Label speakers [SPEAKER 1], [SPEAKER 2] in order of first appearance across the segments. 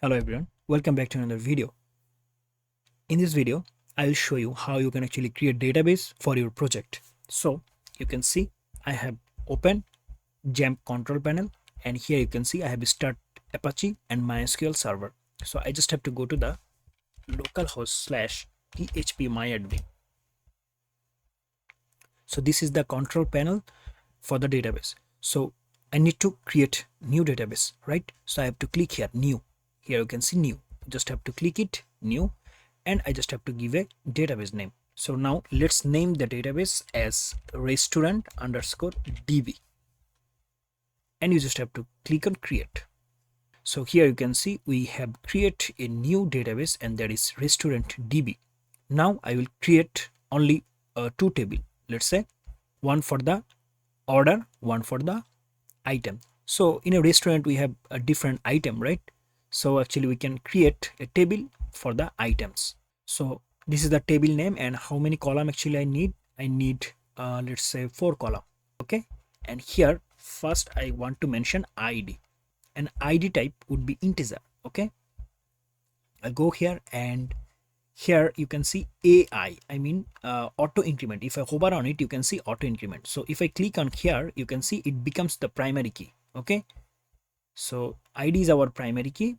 [SPEAKER 1] Hello everyone, welcome back to another video. In this video, I'll show you how you can actually create database for your project. So you can see I have opened XAMPP control panel, and here you can see I have start Apache and MySQL server. So I just have to go to the localhost/php myadmin. So this is the control panel for the database. So I need to create new database, right? So I have to click here, new. Here you can see new. Just have to click it, new, and I just have to give a database name. So now let's name the database as restaurant underscore db, and you just have to click on create. So here you can see we have create a new database, and that is restaurant db. Now I will create only two table. Let's say one for the order, one for the item. So in a restaurant we have a different item, right? So actually we can create a table for the items. So this is the table name, and how many column actually I need let's say 4 column. Okay, and here first I want to mention id, and id type would be integer. Okay, I go here, and here you can see I mean auto increment. If I hover on it, you can see auto increment. So if I click on here, you can see it becomes the primary key. Okay, so id is our primary key,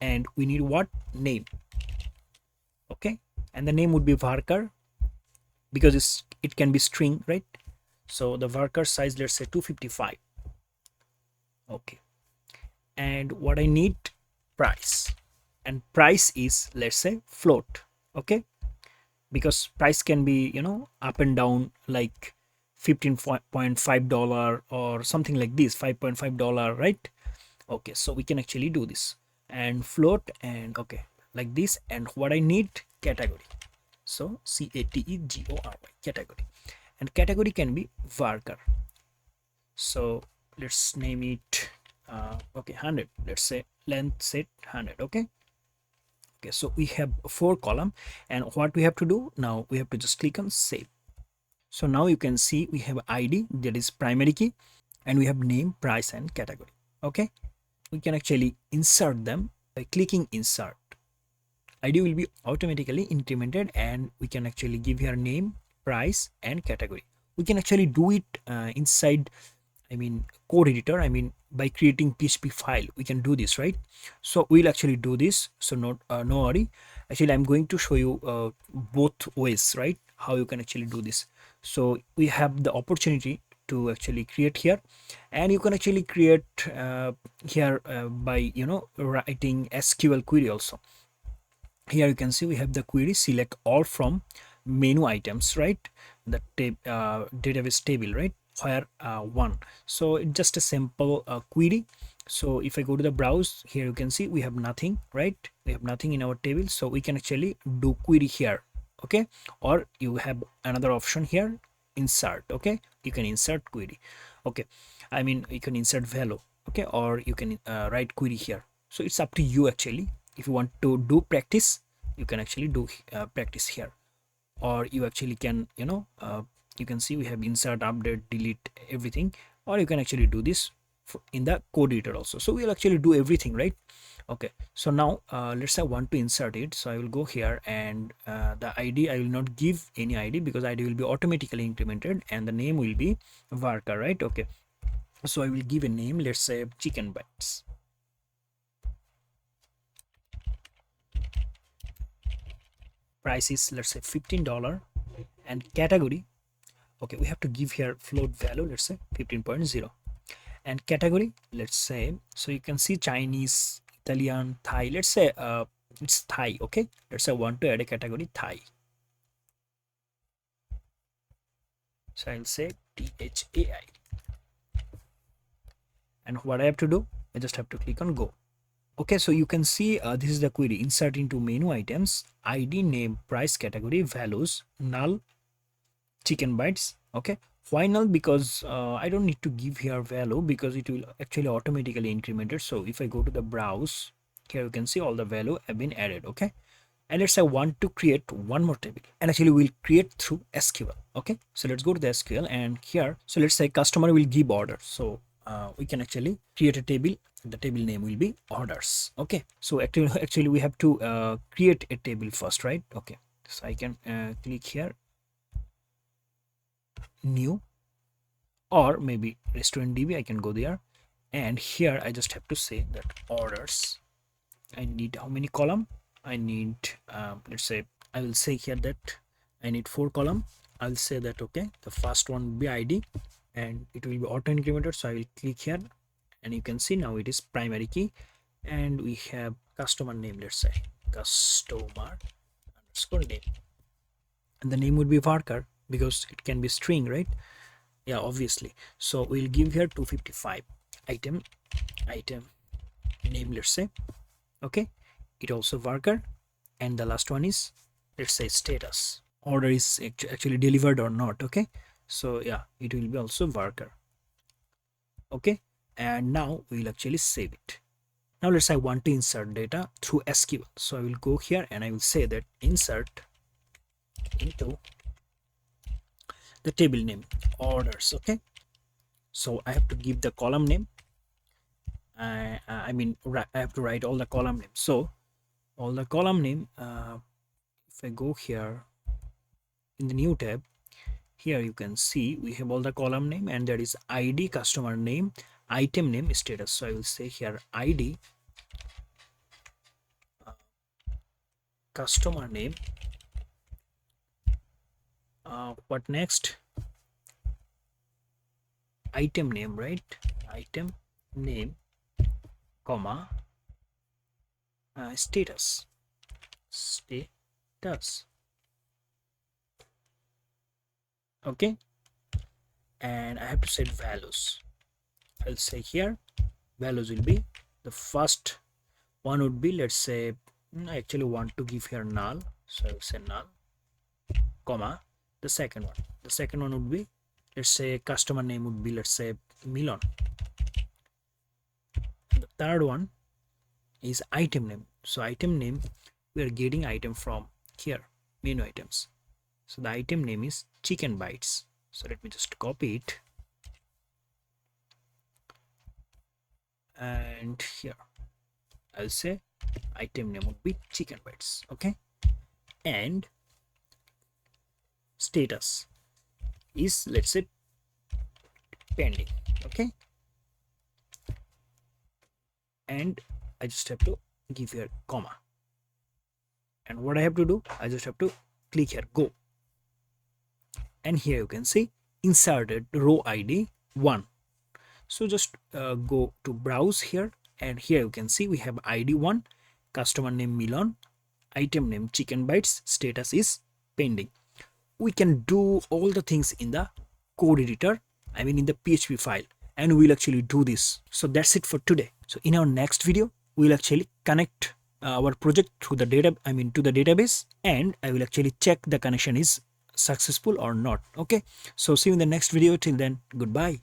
[SPEAKER 1] and we need what? Name. Okay, and the name would be varchar, because it can be string, right? So the varchar size, let's say 255. Okay, and what I need? Price, and price is, let's say, float. Okay, because price can be up and down, like $15.5 or something like this, $5.5, right? Okay, so we can actually do this and float, and okay, like this. And what I need? Category. So category, category, and category can be varchar. So let's name it okay, 100. Let's say length set 100. Okay, so we have 4 column, and what we have to do now, we have to just click on save. So now you can see we have id, that is primary key, and we have name, price, and category. Okay, we can actually insert them by clicking insert. id will be automatically incremented, and we can actually give here name, price, and category. We can actually do it inside, I mean, code editor. I mean, by creating PHP file, we can do this, right? So we'll actually do this. So no worry. Actually, I'm going to show you both ways, right? How you can actually do this. So we have the opportunity to actually create here, and you can actually create here by writing SQL query also. Here you can see we have the query select all from menu items, right? The database table, right? Where one. So it's just a simple query. So if I go to the browse, here you can see we have nothing, right? We have nothing in our table, so we can actually do query here. Okay, or you have another option here, insert. Okay, you can insert query. Okay, I mean, you can insert value. Okay, or you can write query here. So it's up to you actually. If you want to do practice, you can actually do practice here, or you actually can you can see we have insert, update, delete, everything, or you can actually do this in the code editor also. So we'll actually do everything, right? Okay, so now let's say I want to insert it. So I will go here, and the id, I will not give any id, because id will be automatically incremented, and the name will be varchar, right? Okay, so I will give a name, let's say chicken bites. Price is, let's say, $15, and category, okay, we have to give here float value, let's say 15.0, and category, let's say, so you can see Chinese, Italian, Thai, let's say it's Thai. Okay, let's say I want to add a category Thai, so I'll say THAI, and what I have to do, I just have to click on go. Okay, so you can see this is the query: insert into menu items, id, name, price, category, values, null, chicken bites. Okay, why null? Because I don't need to give here value, because it will actually automatically increment it. So if I go to the browse, here you can see all the value have been added. Okay, and let's say I want to create one more table, and actually we'll create through SQL. Okay, so let's go to the SQL, and here, so let's say customer will give order. So we can actually create a table the table name will be orders. Okay, so actually we have to create a table first, right? Okay, so I can click here, new, or maybe restaurant db. I can go there, and here I just have to say that orders. I need how many column? I need let's say, I will say here that I need 4 column. I'll say that okay, the first one will be id and it will be auto incrementer. So I will click here, and you can see now it is primary key, and we have customer name. Let's say customer underscore name, and the name would be varchar because it can be string, right? Yeah, obviously. So we'll give here 255 item name, let's say. Okay, it also varchar, and the last one is, let's say, status, order is actually delivered or not. Okay, so yeah, it will be also varchar. Okay, and now we'll actually save it. Now let's say I want to insert data through SQL. So I will go here and I will say that insert into the table name orders. Okay, so I have to give the column name. I mean, I have to write all the column names. So all the column name, if I go here in the new tab, here you can see we have all the column name, and there is id, customer name, item name, status. So I will say here id, customer name, what next, item name, right? Item name, comma, status. Okay, and I have to set values. I'll say here values will be, the first one would be, let's say, I actually want to give here null, so I'll say null, comma, the second one would be, let's say, customer name would be, let's say, Milan. The third one is item name. So item name, we are getting item from here, menu items. So the item name is chicken bites. So let me just copy it, and here I'll say item name would be chicken bites. Okay, and status is, let's say, pending. Okay, and I just have to give here comma, and what I have to do, I just have to click here go, and here you can see inserted row id 1. So just go to browse here, and here you can see we have id 1, customer name Milan, item name chicken bites, status is pending. We can do all the things in the code editor, I mean in the PHP file, and we'll actually do this. So that's it for today. So in our next video, we'll actually connect our project through the data, I mean to the database, and I will actually check the connection is successful or not. Okay, so see you in the next video. Till then, goodbye.